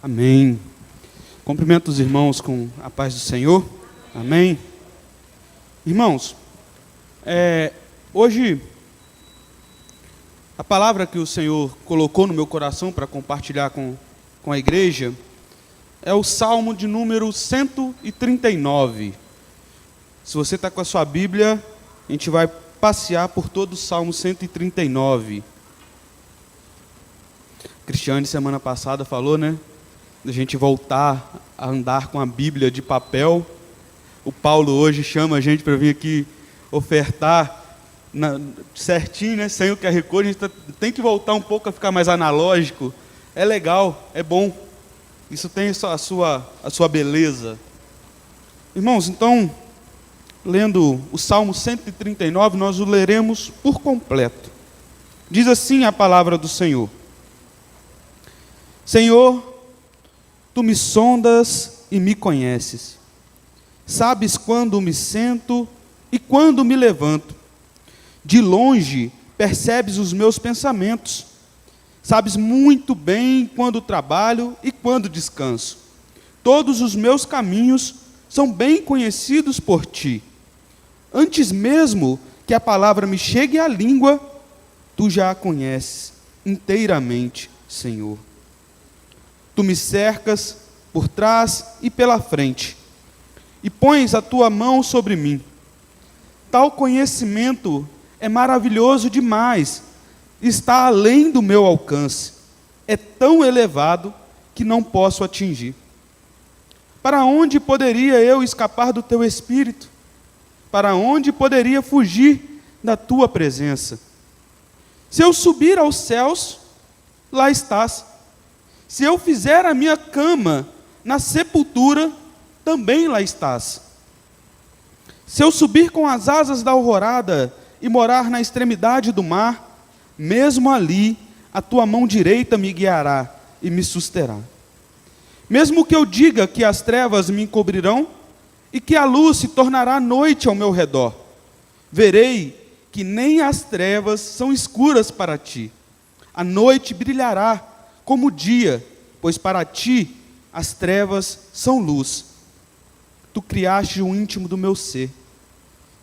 Amém. Cumprimento os irmãos com a paz do Senhor. Amém. Irmãos, hoje a palavra que o Senhor colocou no meu coração para compartilhar com a igreja é o Salmo de número 139. Se você está com a sua Bíblia, a gente vai passear por todo o Salmo 139. Cristiane, semana passada, falou, né? A gente voltar a andar com a Bíblia de papel. O Paulo hoje chama a gente para vir aqui ofertar certinho, né? Sem o QR Code. A gente tem que voltar um pouco a ficar mais analógico. É legal, é bom. Isso tem a sua beleza. Irmãos, então, lendo o Salmo 139, nós o leremos por completo. Diz assim a palavra do Senhor: Senhor, Tu me sondas e me conheces. Sabes quando me sento e quando me levanto. De longe percebes os meus pensamentos. Sabes muito bem quando trabalho e quando descanso. Todos os meus caminhos são bem conhecidos por Ti. Antes mesmo que a palavra me chegue à língua, Tu já a conheces inteiramente, Senhor. Tu me cercas por trás e pela frente, e pões a Tua mão sobre mim. Tal conhecimento é maravilhoso demais, está além do meu alcance, é tão elevado que não posso atingir. Para onde poderia eu escapar do Teu Espírito? Para onde poderia fugir da Tua presença? Se eu subir aos céus, lá estás. Se eu fizer a minha cama na sepultura, também lá estás. Se eu subir com as asas da alvorada e morar na extremidade do mar, mesmo ali a Tua mão direita me guiará e me susterá. Mesmo que eu diga que as trevas me encobrirão e que a luz se tornará noite ao meu redor, verei que nem as trevas são escuras para Ti. A noite brilhará como o dia, pois para Ti as trevas são luz. Tu criaste o íntimo do meu ser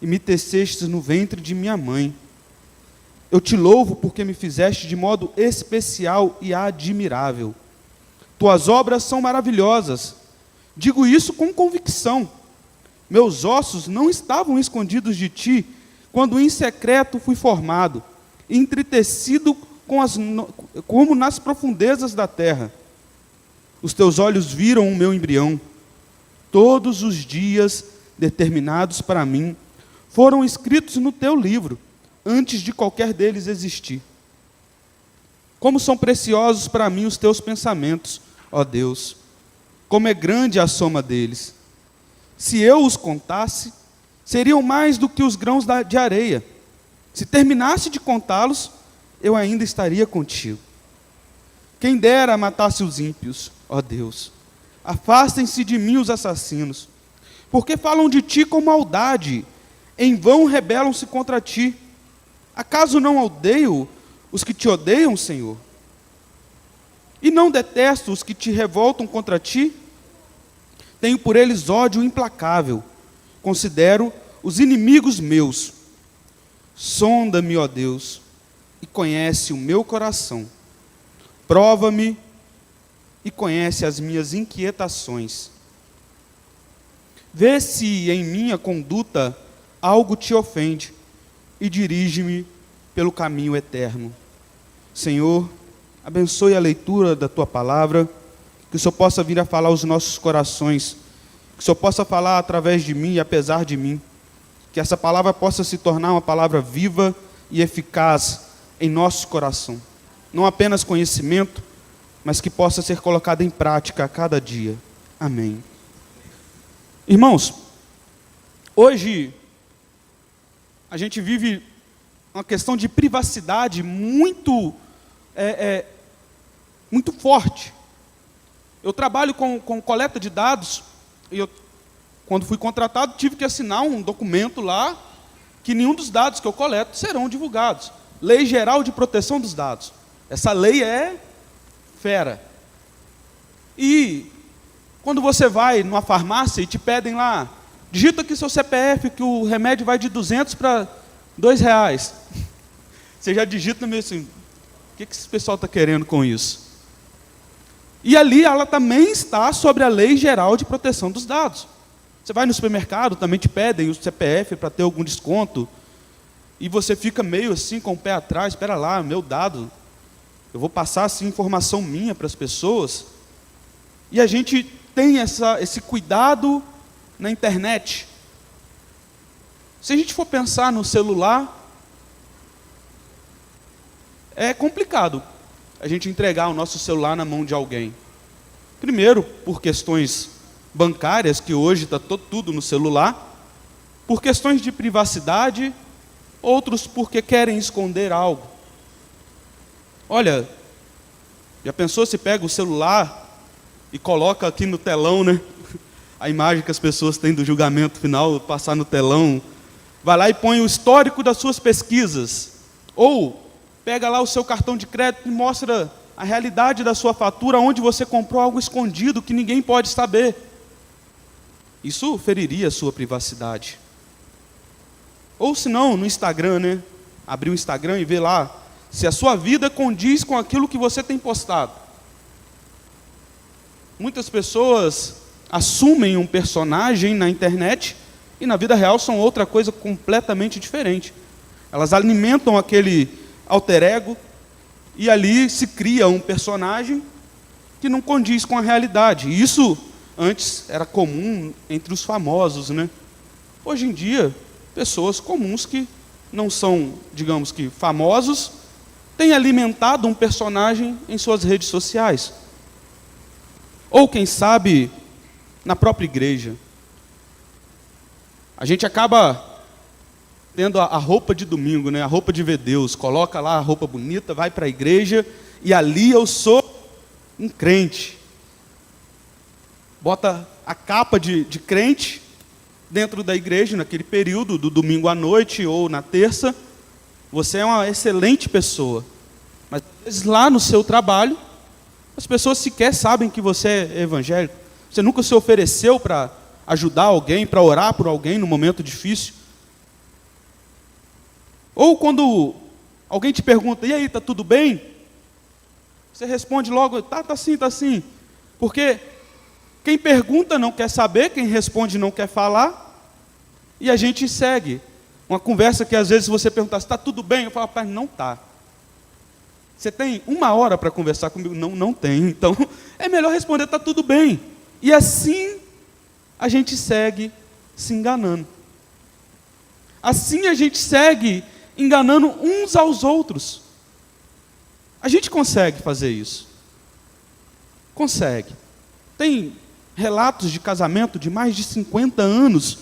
e me teceste no ventre de minha mãe. Eu Te louvo porque me fizeste de modo especial e admirável. Tuas obras são maravilhosas. Digo isso com convicção. Meus ossos não estavam escondidos de Ti quando em secreto fui formado, entretecido como nas profundezas da terra. Os Teus olhos viram o meu embrião. Todos os dias determinados para mim foram escritos no Teu livro, antes de qualquer deles existir. Como são preciosos para mim os Teus pensamentos, ó Deus, como é grande a soma deles. Se eu os contasse, seriam mais do que os grãos de areia. Se terminasse de contá-los, eu ainda estaria contigo. Quem dera matasse os ímpios, ó Deus. Afastem-se de mim os assassinos, porque falam de Ti com maldade, em vão rebelam-se contra Ti. Acaso não odeio os que Te odeiam, Senhor? E não detesto os que Te revoltam contra Ti? Tenho por eles ódio implacável, considero os inimigos meus. Sonda-me, ó Deus, e conhece o meu coração. Prova-me e conhece as minhas inquietações. Vê se em minha conduta algo Te ofende e dirige-me pelo caminho eterno. Senhor, abençoe a leitura da Tua palavra, que o Senhor possa vir a falar aos nossos corações, que o Senhor possa falar através de mim e apesar de mim, que essa palavra possa se tornar uma palavra viva e eficaz em nosso coração. Não apenas conhecimento, mas que possa ser colocada em prática a cada dia. Amém. Irmãos, hoje a gente vive uma questão de privacidade muito forte. Eu trabalho com coleta de dados, e quando fui contratado, tive que assinar um documento lá, que nenhum dos dados que eu coleto serão divulgados. Lei Geral de Proteção dos Dados. Essa lei é fera. E quando você vai numa farmácia e te pedem lá, digita aqui seu CPF, que o remédio vai de 200 para R$2. Você já digita meio assim, o que esse pessoal está querendo com isso? E ali ela também está sobre a Lei Geral de Proteção dos Dados. Você vai no supermercado, também te pedem o CPF para ter algum desconto, e você fica meio assim com o pé atrás, espera lá, meu dado, eu vou passar assim informação minha para as pessoas. E a gente tem esse cuidado na internet. Se a gente for pensar no celular, é complicado a gente entregar o nosso celular na mão de alguém. Primeiro, por questões bancárias, que hoje está tudo no celular, por questões de privacidade, outros porque querem esconder algo. Olha, já pensou se pega o celular e coloca aqui no telão, né? A imagem que as pessoas têm do julgamento final, passar no telão, vai lá e põe o histórico das suas pesquisas, ou pega lá o seu cartão de crédito e mostra a realidade da sua fatura, onde você comprou algo escondido que ninguém pode saber. Isso feriria a sua privacidade. Ou se não, no Instagram, né? Abrir o Instagram e ver lá se a sua vida condiz com aquilo que você tem postado. Muitas pessoas assumem um personagem na internet e na vida real são outra coisa completamente diferente. Elas alimentam aquele alter ego e ali se cria um personagem que não condiz com a realidade. E isso antes era comum entre os famosos, né? Hoje em dia, pessoas comuns que não são, digamos que, famosos, têm alimentado um personagem em suas redes sociais. Ou, quem sabe, na própria igreja. A gente acaba tendo a roupa de domingo, né? A roupa de ver Deus. Coloca lá a roupa bonita, vai para a igreja, e ali eu sou um crente. Bota a capa de crente dentro da igreja, naquele período do domingo à noite ou na terça. Você é uma excelente pessoa. Mas, às vezes, lá no seu trabalho, as pessoas sequer sabem que você é evangélico. Você nunca se ofereceu para ajudar alguém, para orar por alguém no momento difícil. Ou quando alguém te pergunta, e aí, está tudo bem? Você responde logo, tá sim, tá sim. Porque quem pergunta não quer saber, quem responde não quer falar, e a gente segue. Uma conversa que às vezes você pergunta, está tudo bem? Eu falo, rapaz, não está. Você tem 1 hora para conversar comigo? Não tenho. Então, é melhor responder, está tudo bem. E assim, a gente segue se enganando. Assim a gente segue enganando uns aos outros. A gente consegue fazer isso. Consegue. Tem relatos de casamento de mais de 50 anos,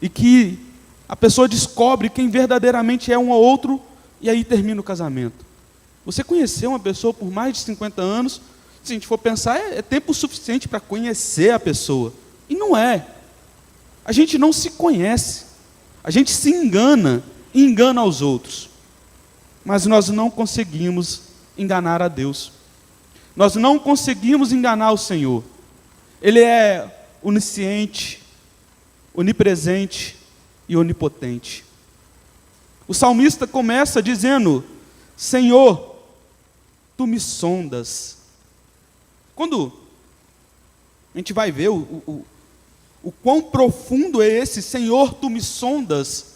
e que a pessoa descobre quem verdadeiramente é um ou outro, e aí termina o casamento. Você conheceu uma pessoa por mais de 50 anos, se a gente for pensar, é tempo suficiente para conhecer a pessoa. E não é. A gente não se conhece. A gente se engana e engana aos outros. Mas nós não conseguimos enganar a Deus. Nós não conseguimos enganar o Senhor. Ele é onisciente, onipresente e onipotente. O salmista começa dizendo, Senhor, Tu me sondas. Quando a gente vai ver o quão profundo é esse Senhor, Tu me sondas,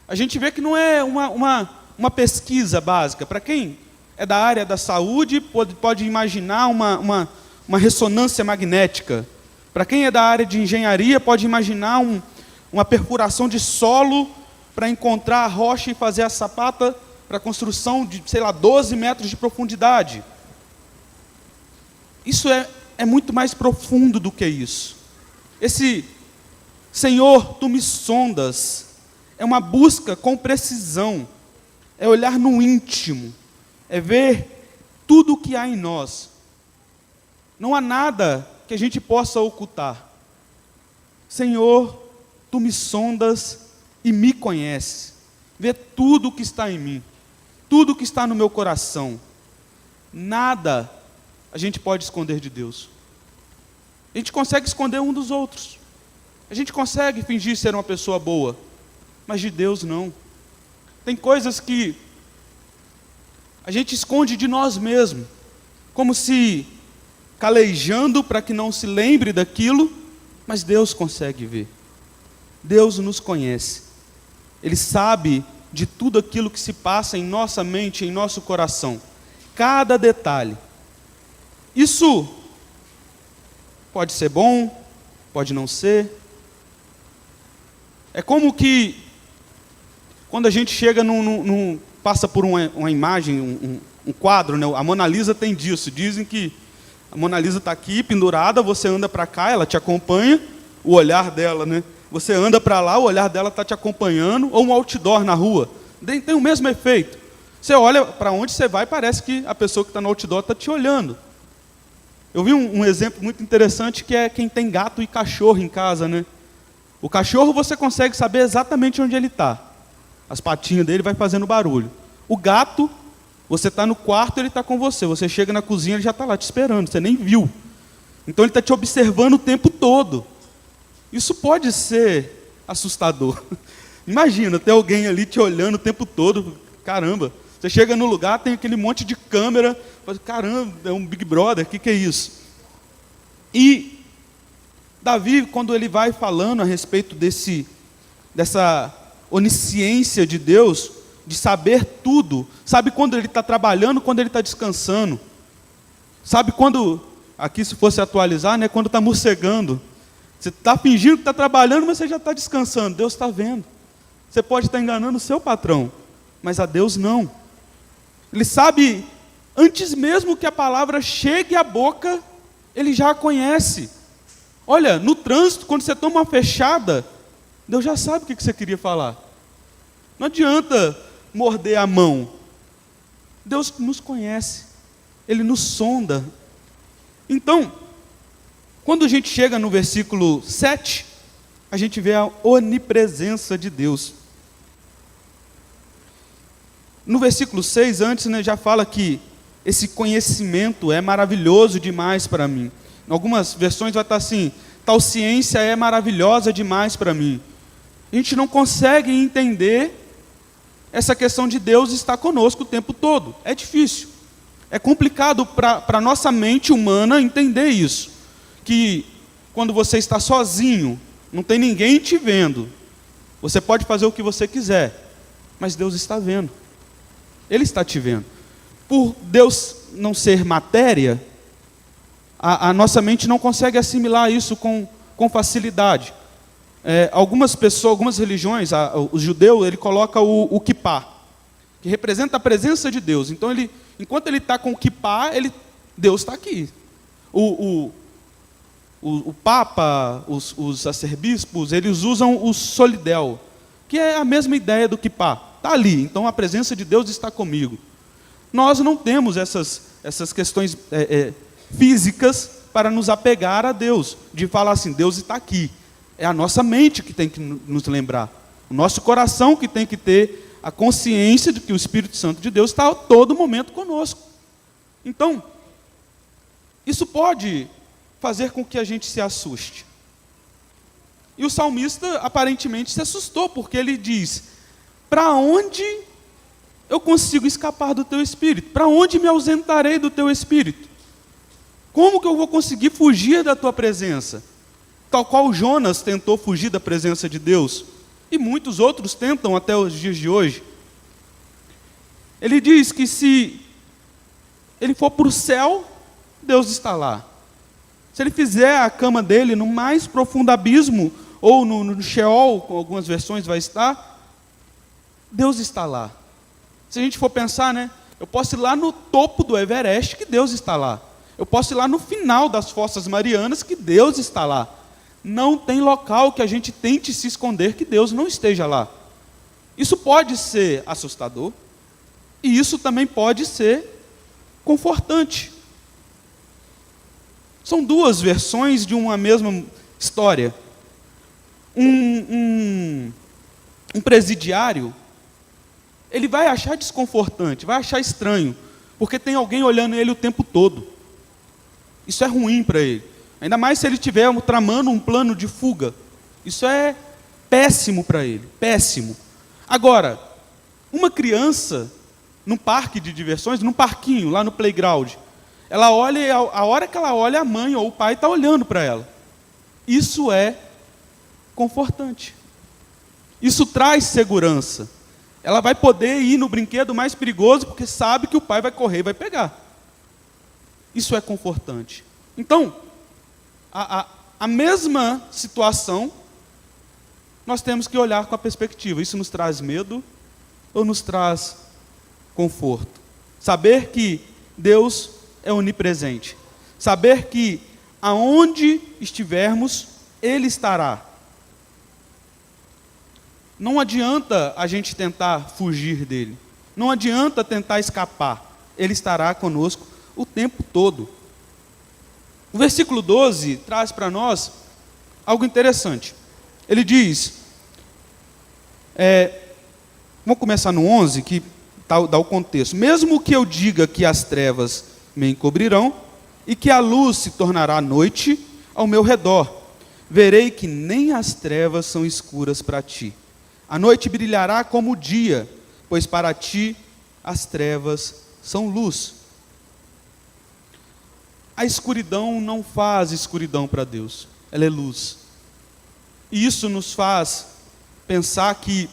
a gente vê que não é uma pesquisa básica. Para quem é da área da saúde, pode imaginar uma ressonância magnética. Para quem é da área de engenharia, pode imaginar uma perfuração de solo para encontrar a rocha e fazer a sapata para construção de, 12 metros de profundidade. Isso é muito mais profundo do que isso. Esse Senhor, Tu me sondas, é uma busca com precisão, é olhar no íntimo, é ver tudo o que há em nós. Não há nada que a gente possa ocultar. Senhor, Tu me sondas e me conheces. Vê tudo o que está em mim, tudo o que está no meu coração. Nada a gente pode esconder de Deus. A gente consegue esconder um dos outros. A gente consegue fingir ser uma pessoa boa, mas de Deus não. Tem coisas que a gente esconde de nós mesmos, como se calejando para que não se lembre daquilo, mas Deus consegue ver. Deus nos conhece. Ele sabe de tudo aquilo que se passa em nossa mente, em nosso coração. Cada detalhe. Isso pode ser bom, pode não ser. É como que, quando a gente chega passa por uma imagem, um quadro, né? A Mona Lisa tem disso. Dizem que a Mona Lisa está aqui, pendurada, você anda para cá, ela te acompanha, o olhar dela, né? Você anda para lá, o olhar dela está te acompanhando, ou um outdoor na rua. Tem o mesmo efeito. Você olha para onde você vai, parece que a pessoa que está no outdoor está te olhando. Eu vi um exemplo muito interessante, que é quem tem gato e cachorro em casa, né? O cachorro você consegue saber exatamente onde ele está. As patinhas dele vai fazendo barulho. O gato, você está no quarto, ele está com você. Você chega na cozinha, ele já está lá te esperando, você nem viu. Então ele está te observando o tempo todo. Isso pode ser assustador. Imagina, ter alguém ali te olhando o tempo todo. Caramba, você chega no lugar, tem aquele monte de câmera. Caramba, é um Big Brother, o que é isso? E Davi, quando ele vai falando a respeito dessa onisciência de Deus, de saber tudo, sabe quando ele está trabalhando, quando ele está descansando. Sabe quando, aqui se fosse atualizar, né, quando está morcegando. Você está fingindo que está trabalhando, mas você já está descansando. Deus está vendo. Você pode estar enganando o seu patrão, mas a Deus não. Ele sabe, antes mesmo que a palavra chegue à boca, Ele já a conhece. Olha, no trânsito, quando você toma uma fechada, Deus já sabe o que você queria falar. Não adianta morder a mão. Deus nos conhece. Ele nos sonda. Então, quando a gente chega no versículo 7, a gente vê a onipresença de Deus. No versículo 6, antes, né, já fala que esse conhecimento é maravilhoso demais para mim. Em algumas versões vai estar assim: tal ciência é maravilhosa demais para mim. A gente não consegue entender essa questão de Deus estar conosco o tempo todo. É difícil. É complicado para a nossa mente humana entender isso. Que quando você está sozinho, não tem ninguém te vendo, você pode fazer o que você quiser, mas Deus está vendo. Ele está te vendo. Por Deus não ser matéria, a nossa mente não consegue assimilar isso com facilidade. Algumas pessoas, algumas religiões, o judeu, ele coloca o kippá, que representa a presença de Deus. Então, enquanto ele está com o kippá, Deus está aqui. O Papa, os arcebispos, eles usam o solidel, que é a mesma ideia do kippá. Está ali, então a presença de Deus está comigo. Nós não temos essas questões físicas para nos apegar a Deus, de falar assim, Deus está aqui. É a nossa mente que tem que nos lembrar, o nosso coração que tem que ter a consciência de que o Espírito Santo de Deus está a todo momento conosco. Então, isso pode fazer com que a gente se assuste. E o salmista aparentemente se assustou, porque ele diz: para onde eu consigo escapar do teu Espírito? Para onde me ausentarei do teu Espírito? Como que eu vou conseguir fugir da tua presença? Tal qual Jonas tentou fugir da presença de Deus, e muitos outros tentam até os dias de hoje. Ele diz que se ele for para o céu, Deus está lá. Se ele fizer a cama dele no mais profundo abismo, ou no Sheol, com algumas versões vai estar, Deus está lá. Se a gente for pensar, né, eu posso ir lá no topo do Everest, que Deus está lá. Eu posso ir lá no final das Fossas Marianas, que Deus está lá. Não tem local que a gente tente se esconder que Deus não esteja lá. Isso pode ser assustador, e isso também pode ser confortante. São duas versões de uma mesma história. Um presidiário, ele vai achar desconfortante, vai achar estranho, porque tem alguém olhando ele o tempo todo. Isso é ruim para ele. Ainda mais se ele estiver tramando um plano de fuga. Isso é péssimo para ele, péssimo. Agora, uma criança, num parque de diversões, num parquinho, lá no playground, ela olha, a hora que ela olha, a mãe ou o pai está olhando para ela. Isso é confortante. Isso traz segurança. Ela vai poder ir no brinquedo mais perigoso, porque sabe que o pai vai correr e vai pegar. Isso é confortante. Então, a mesma situação, nós temos que olhar com a perspectiva. Isso nos traz medo ou nos traz conforto? Saber que Deus é onipresente. Saber que aonde estivermos, Ele estará. Não adianta a gente tentar fugir dele. Não adianta tentar escapar. Ele estará conosco o tempo todo. O versículo 12 traz para nós algo interessante. Ele diz, vamos começar no 11, que dá o contexto. Mesmo que eu diga que as trevas me encobrirão e que a luz se tornará noite ao meu redor, verei que nem as trevas são escuras para ti. A noite brilhará como o dia, pois para ti as trevas são luz. A escuridão não faz escuridão para Deus, ela é luz. E isso nos faz pensar que,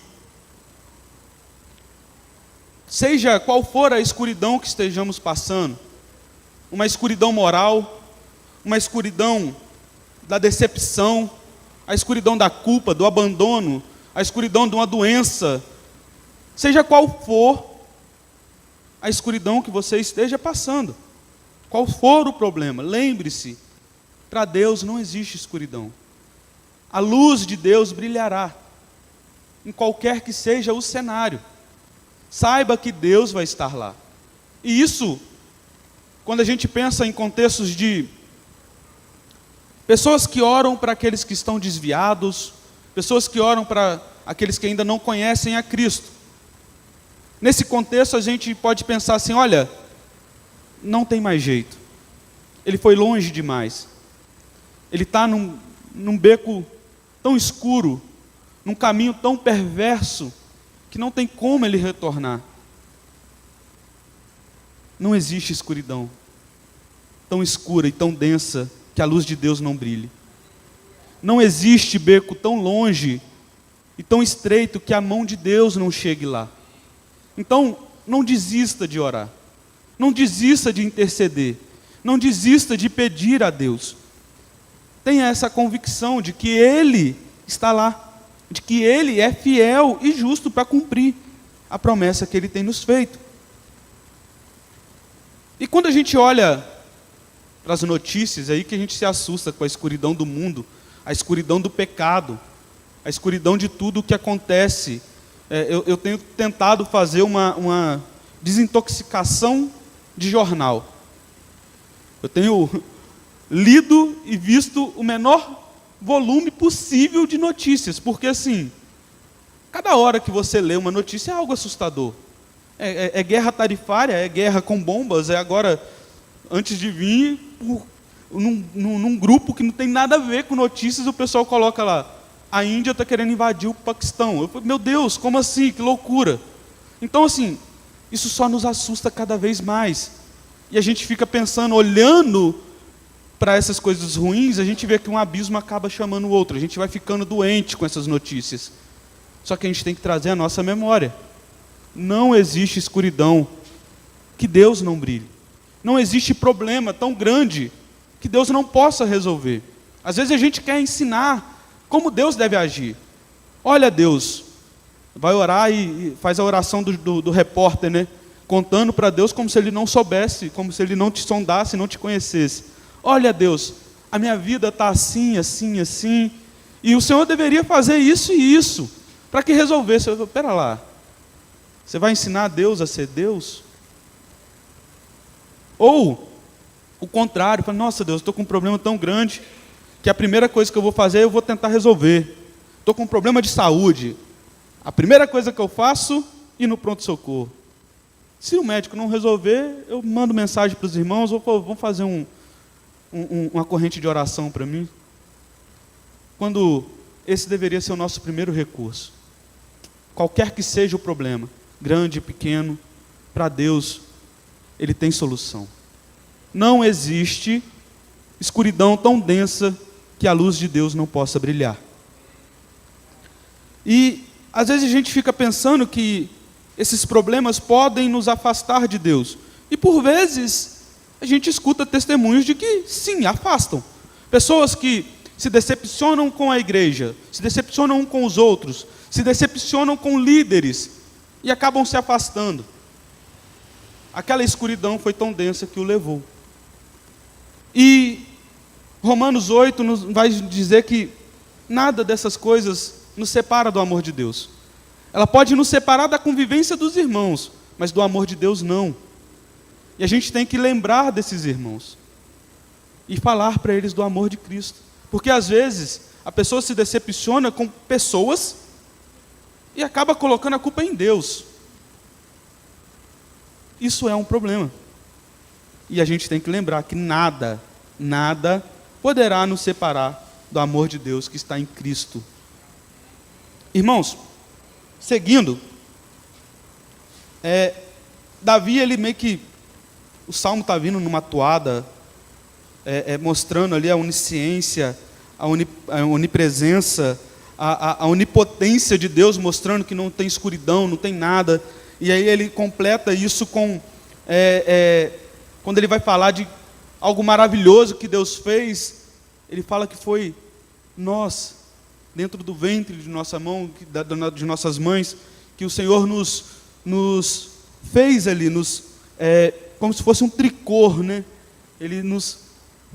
seja qual for a escuridão que estejamos passando, uma escuridão moral, uma escuridão da decepção, a escuridão da culpa, do abandono, a escuridão de uma doença, seja qual for a escuridão que você esteja passando, qual for o problema, lembre-se, para Deus não existe escuridão. A luz de Deus brilhará, em qualquer que seja o cenário. Saiba que Deus vai estar lá. E isso, quando a gente pensa em contextos de pessoas que oram para aqueles que estão desviados, pessoas que oram para aqueles que ainda não conhecem a Cristo. Nesse contexto a gente pode pensar assim, olha, não tem mais jeito. Ele foi longe demais. Ele está num beco tão escuro, num caminho tão perverso, que não tem como ele retornar. Não existe escuridão tão escura e tão densa que a luz de Deus não brilhe. Não existe beco tão longe e tão estreito que a mão de Deus não chegue lá. Então, não desista de orar. Não desista de interceder. Não desista de pedir a Deus. Tenha essa convicção de que Ele está lá. De que Ele é fiel e justo para cumprir a promessa que Ele tem nos feito. E quando a gente olha para as notícias, é aí que a gente se assusta com a escuridão do mundo, a escuridão do pecado, a escuridão de tudo o que acontece. Eu tenho tentado fazer uma desintoxicação de jornal. Eu tenho lido e visto o menor volume possível de notícias, porque assim, cada hora que você lê uma notícia é algo assustador. É guerra tarifária, é guerra com bombas, é agora, antes de vir, num grupo que não tem nada a ver com notícias, o pessoal coloca lá, a Índia está querendo invadir o Paquistão. Eu falei, meu Deus, como assim? Que loucura. Então assim, isso só nos assusta cada vez mais. E a gente fica pensando, olhando para essas coisas ruins, a gente vê que um abismo acaba chamando o outro. A gente vai ficando doente com essas notícias. Só que a gente tem que trazer a nossa memória. Não existe escuridão que Deus não brilhe. Não existe problema tão grande que Deus não possa resolver. Às vezes a gente quer ensinar como Deus deve agir. Olha, Deus, vai orar e faz a oração do repórter, né? Contando para Deus como se ele não soubesse, como se ele não te sondasse, não te conhecesse. Olha, Deus, a minha vida está assim, assim, assim, e o Senhor deveria fazer isso e isso, para que resolvesse. Eu falei, pera lá, você vai ensinar Deus a ser Deus? Ou, o contrário, fala, nossa Deus, estou com um problema tão grande, que a primeira coisa que eu vou fazer, eu vou tentar resolver. Estou com um problema de saúde. A primeira coisa que eu faço, ir no pronto-socorro. Se o médico não resolver, eu mando mensagem para os irmãos, ou vamos fazer uma corrente de oração para mim? Quando esse deveria ser o nosso primeiro recurso. Qualquer que seja o problema, grande, pequeno, para Deus, Ele tem solução. Não existe escuridão tão densa que a luz de Deus não possa brilhar. E às vezes a gente fica pensando que esses problemas podem nos afastar de Deus. E por vezes a gente escuta testemunhos de que sim, afastam. Pessoas que se decepcionam com a igreja, se decepcionam com os outros, se decepcionam com líderes e acabam se afastando. Aquela escuridão foi tão densa que o levou. E Romanos 8 nos vai dizer que nada dessas coisas nos separa do amor de Deus. Ela pode nos separar da convivência dos irmãos, mas do amor de Deus não. E a gente tem que lembrar desses irmãos e falar para eles do amor de Cristo. Porque às vezes a pessoa se decepciona com pessoas e acaba colocando a culpa em Deus. Isso é um problema. E a gente tem que lembrar que nada poderá nos separar do amor de Deus que está em Cristo. Irmãos, seguindo, Davi, ele meio que, o salmo está vindo numa toada, mostrando ali a onisciência, a onipresença, a onipotência de Deus, mostrando que não tem escuridão, não tem nada. E aí ele completa isso com, quando ele vai falar de algo maravilhoso que Deus fez, ele fala que foi nós, dentro do ventre de nossa mão, de nossas mães, que o Senhor nos fez ali, como se fosse um tricô, né? Ele nos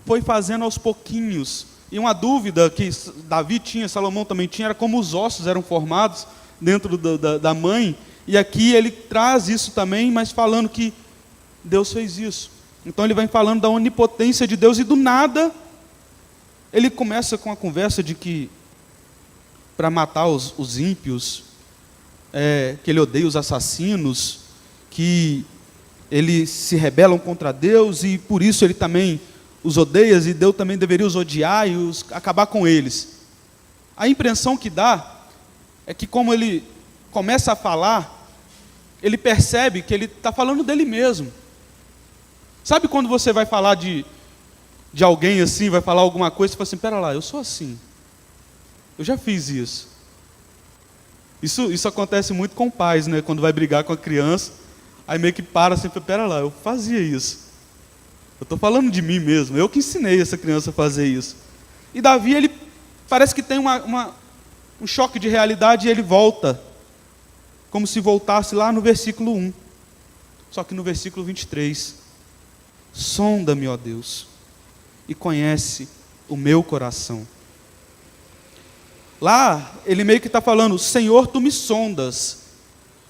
foi fazendo aos pouquinhos. E uma dúvida que Davi tinha, Salomão também tinha, era como os ossos eram formados dentro da mãe. E aqui ele traz isso também, mas falando que Deus fez isso. Então ele vai falando da onipotência de Deus, e do nada ele começa com a conversa de que para matar os ímpios, que ele odeia os assassinos, que eles se rebelam contra Deus e por isso ele também os odeia, e Deus também deveria os odiar e acabar com eles. A impressão que dá é que, como ele começa a falar, ele percebe que ele está falando dele mesmo. Sabe quando você vai falar de alguém assim, vai falar alguma coisa, você fala assim, pera lá, eu sou assim, eu já fiz isso. Isso acontece muito com pais, né? Quando vai brigar com a criança, aí meio que para assim, pera lá, eu fazia isso. Eu estou falando de mim mesmo, eu que ensinei essa criança a fazer isso. E Davi, ele parece que tem um choque de realidade e ele volta, como se voltasse lá no versículo 1. Só que no versículo 23, sonda-me, ó Deus, e conhece o meu coração. Lá, ele meio que está falando, Senhor, tu me sondas,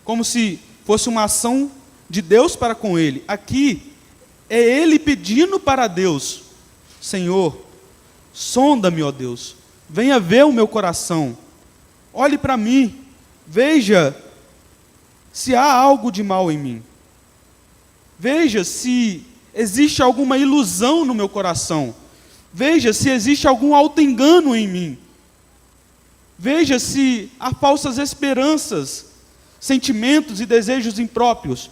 como se fosse uma ação de Deus para com ele. Aqui, é ele pedindo para Deus, Senhor, sonda-me, ó Deus, venha ver o meu coração, olhe para mim, veja se há algo de mal em mim, veja se existe alguma ilusão no meu coração, veja se existe algum auto-engano em mim, veja se há falsas esperanças, sentimentos e desejos impróprios.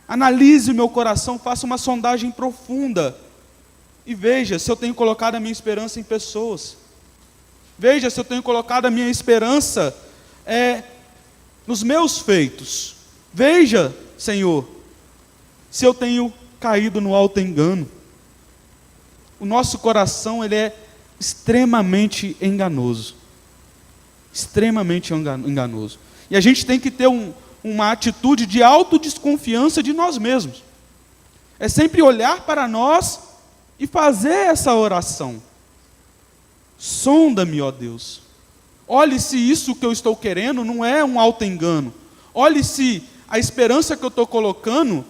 Analise o meu coração, faça uma sondagem profunda e veja se eu tenho colocado a minha esperança em pessoas. Veja se eu tenho colocado a minha esperança nos meus feitos. Veja, Senhor, se eu tenho caído no auto-engano. O nosso coração, ele é extremamente enganoso. Extremamente enganoso. E a gente tem que ter uma atitude de autodesconfiança de nós mesmos. É sempre olhar para nós e fazer essa oração. Sonda-me, ó Deus. Olhe se isso que eu estou querendo não é um auto-engano. Olhe se a esperança que eu estou colocando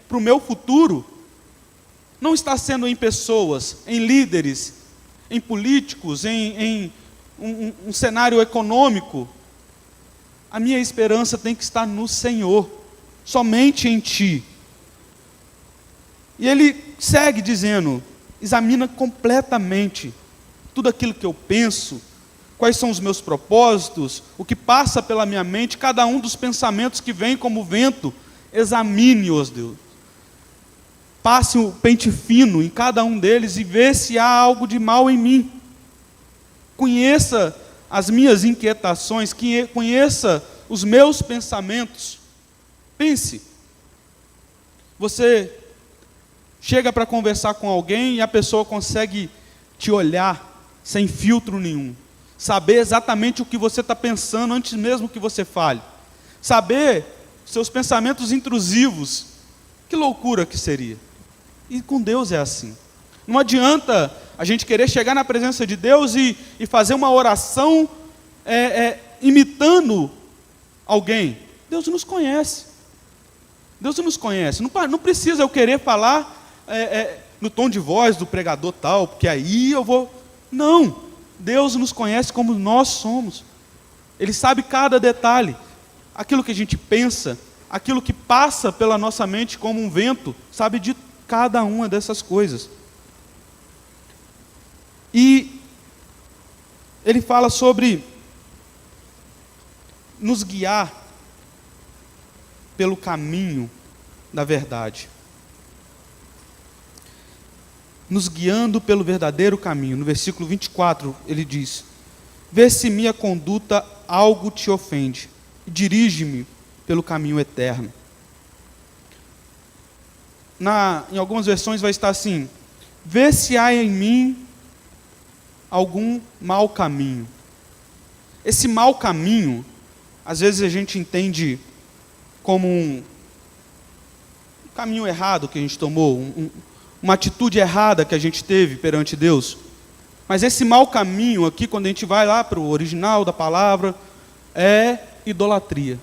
para o meu futuro não está sendo em pessoas, em líderes, em políticos, em um cenário econômico. A minha esperança tem que estar no Senhor, somente em Ti. E ele segue dizendo, examina completamente tudo aquilo que eu penso, quais são os meus propósitos, o que passa pela minha mente, cada um dos pensamentos que vem como vento, examine-os, Deus. Passe o pente fino em cada um deles e vê se há algo de mal em mim. Conheça as minhas inquietações, conheça os meus pensamentos. Pense. Você chega para conversar com alguém e a pessoa consegue te olhar sem filtro nenhum. Saber exatamente o que você está pensando antes mesmo que você fale. Saber seus pensamentos intrusivos. Que loucura que seria. E com Deus é assim. Não adianta a gente querer chegar na presença de Deus e fazer uma oração imitando alguém. Deus nos conhece. Deus nos conhece. Não precisa eu querer falar no tom de voz do pregador tal, porque aí eu vou... Não. Deus nos conhece como nós somos. Ele sabe cada detalhe. Aquilo que a gente pensa, aquilo que passa pela nossa mente como um vento, sabe de cada uma dessas coisas. E ele fala sobre nos guiar pelo caminho da verdade. Nos guiando pelo verdadeiro caminho. No versículo 24, ele diz: vê se minha conduta algo te ofende, e dirige-me pelo caminho eterno. Em algumas versões vai estar assim: vê se há em mim algum mau caminho. Esse mau caminho, às vezes a gente entende como um caminho errado que a gente tomou, uma atitude errada que a gente teve perante Deus. Mas esse mau caminho aqui, quando a gente vai lá para o original da palavra, é idolatria.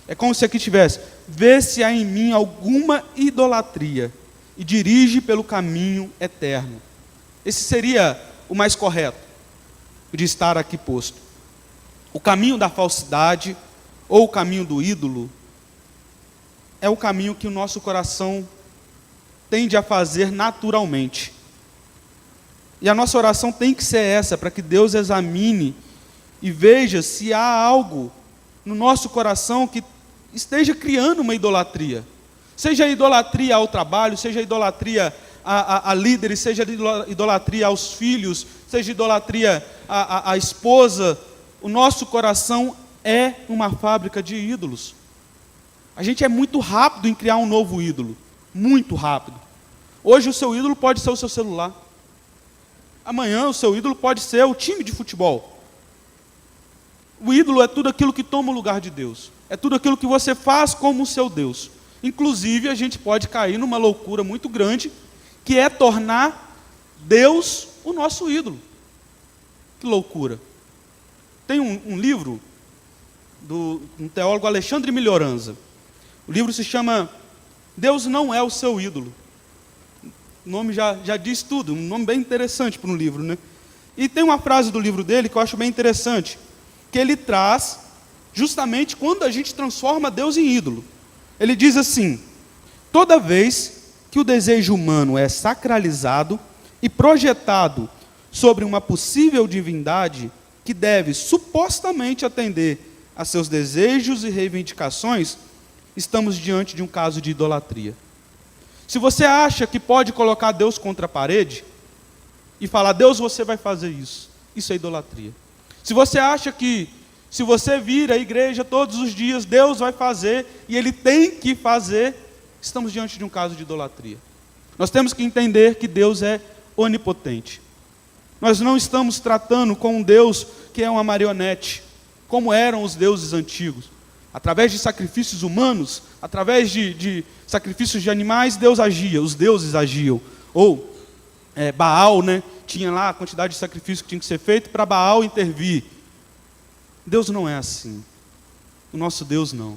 É como se aqui tivesse: vê se há em mim alguma idolatria e dirige pelo caminho eterno. Esse seria o mais correto de estar aqui posto. O caminho da falsidade ou o caminho do ídolo é o caminho que o nosso coração tende a fazer naturalmente. E a nossa oração tem que ser essa, para que Deus examine e veja se há algo no nosso coração que esteja criando uma idolatria. Seja idolatria ao trabalho, seja idolatria a líderes, seja idolatria aos filhos, seja idolatria à esposa. O nosso coração é uma fábrica de ídolos. A gente é muito rápido em criar um novo ídolo. Muito rápido. Hoje o seu ídolo pode ser o seu celular. Amanhã o seu ídolo pode ser o time de futebol. O ídolo é tudo aquilo que toma o lugar de Deus. É tudo aquilo que você faz como o seu Deus. Inclusive, a gente pode cair numa loucura muito grande, que é tornar Deus o nosso ídolo. Que loucura. Tem um livro do um teólogo Alexandre Melhoranza. O livro se chama Deus Não É o Seu Ídolo. O nome já diz tudo, um nome bem interessante para um livro, né? E tem uma frase do livro dele que eu acho bem interessante, que ele traz justamente quando a gente transforma Deus em ídolo. Ele diz assim: toda vez que o desejo humano é sacralizado e projetado sobre uma possível divindade que deve supostamente atender a seus desejos e reivindicações, estamos diante de um caso de idolatria. Se você acha que pode colocar Deus contra a parede e falar: Deus, você vai fazer isso, isso é idolatria. Se você acha que se você vir à igreja todos os dias, Deus vai fazer e Ele tem que fazer, estamos diante de um caso de idolatria. Nós temos que entender que Deus é onipotente. Nós não estamos tratando com um Deus que é uma marionete, como eram os deuses antigos. Através de sacrifícios humanos, através de sacrifícios de animais, Deus agia, os deuses agiam. Ou Baal, né, tinha lá a quantidade de sacrifício que tinha que ser feito para Baal intervir. Deus não é assim. O nosso Deus não.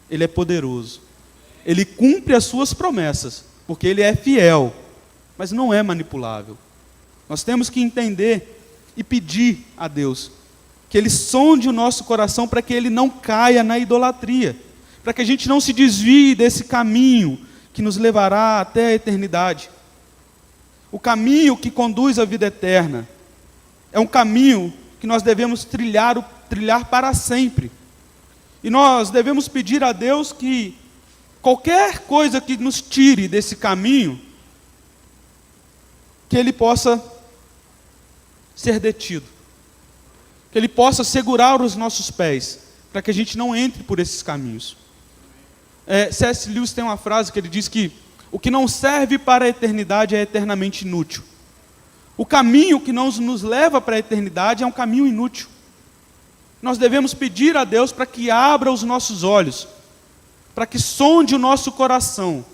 Ele é poderoso. Ele cumpre as suas promessas, porque Ele é fiel, mas não é manipulável. Nós temos que entender e pedir a Deus que Ele sonde o nosso coração para que ele não caia na idolatria, para que a gente não se desvie desse caminho que nos levará até a eternidade. o caminho que conduz à vida eterna, é um caminho que nós devemos trilhar para sempre. E nós devemos pedir a Deus que qualquer coisa que nos tire desse caminho, que Ele possa ser detido, que Ele possa segurar os nossos pés, para que a gente não entre por esses caminhos. C.S. Lewis tem uma frase que ele diz que o que não serve para a eternidade é eternamente inútil. O caminho que não nos leva para a eternidade é um caminho inútil. Nós devemos pedir a Deus para que abra os nossos olhos, para que sonde o nosso coração,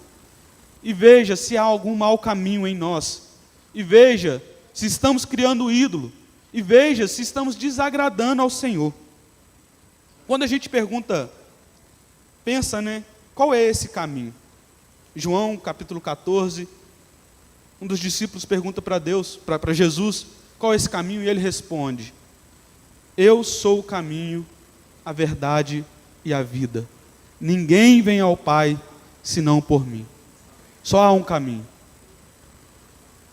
e veja se há algum mau caminho em nós, e veja se estamos criando ídolo, e veja se estamos desagradando ao Senhor. Quando a gente pensa, qual é esse caminho? João, capítulo 14, um dos discípulos pergunta para Jesus, qual é esse caminho? E ele responde: eu sou o caminho, a verdade e a vida. Ninguém vem ao Pai, senão por mim. Só há um caminho.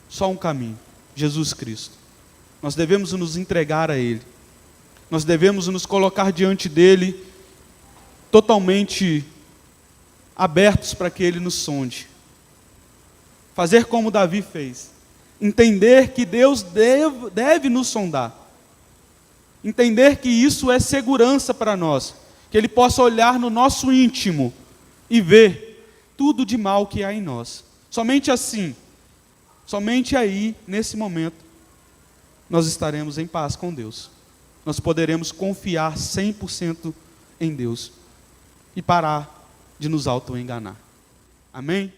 Só um caminho, Jesus Cristo. Nós devemos nos entregar a Ele. Nós devemos nos colocar diante dEle, totalmente abertos para que Ele nos sonde. Fazer como Davi fez. Entender que Deus deve nos sondar. Entender que isso é segurança para nós. Que Ele possa olhar no nosso íntimo e ver tudo de mal que há em nós. Somente assim, somente aí, nesse momento, nós estaremos em paz com Deus. Nós poderemos confiar 100% em Deus e parar de nos auto-enganar. Amém?